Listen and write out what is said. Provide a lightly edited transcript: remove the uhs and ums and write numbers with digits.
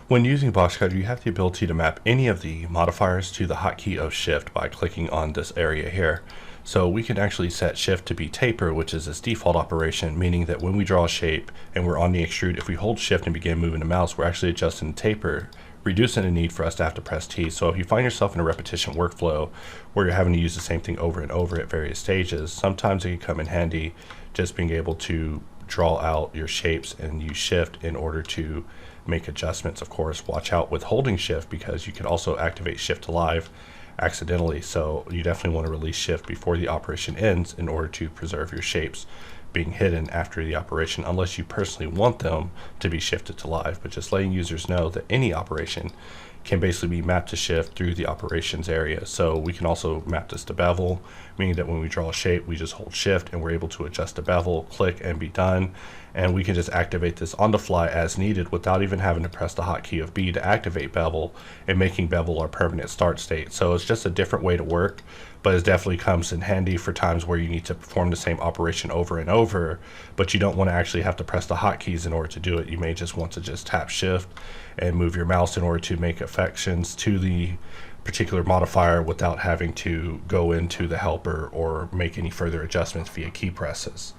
When using Boxcutter, you have the ability to map any of the modifiers to the hotkey of Shift by clicking on this area here. So we can actually set Shift to be taper, which is its default operation, meaning that when we draw a shape and we're on the extrude, if we hold Shift and begin moving the mouse, we're actually adjusting the taper, reducing the need for us to have to press T. So if you find yourself in a repetition workflow where you're having to use the same thing over and over at various stages, sometimes it can come in handy just being able to draw out your shapes and use Shift in order to make adjustments. Of course, watch out with holding Shift because you can also activate Shift to live accidentally, so you definitely want to release Shift before the operation ends in order to preserve your shapes being hidden after the operation, unless you personally want them to be shifted to live. But just letting users know that any operation can basically be mapped to Shift through the operations area. So we can also map this to Bevel, meaning that when we draw a shape, we just hold Shift and we're able to adjust the bevel, click, and be done. And we can just activate this on the fly as needed without even having to press the hotkey of B to activate Bevel, and making Bevel our permanent start state. So it's just a different way to work, but it definitely comes in handy for times where you need to perform the same operation over and over, but you don't want to actually have to press the hotkeys in order to do it. You may just want to just tap Shift and move your mouse in order to make affections to the particular modifier without having to go into the helper or make any further adjustments via key presses.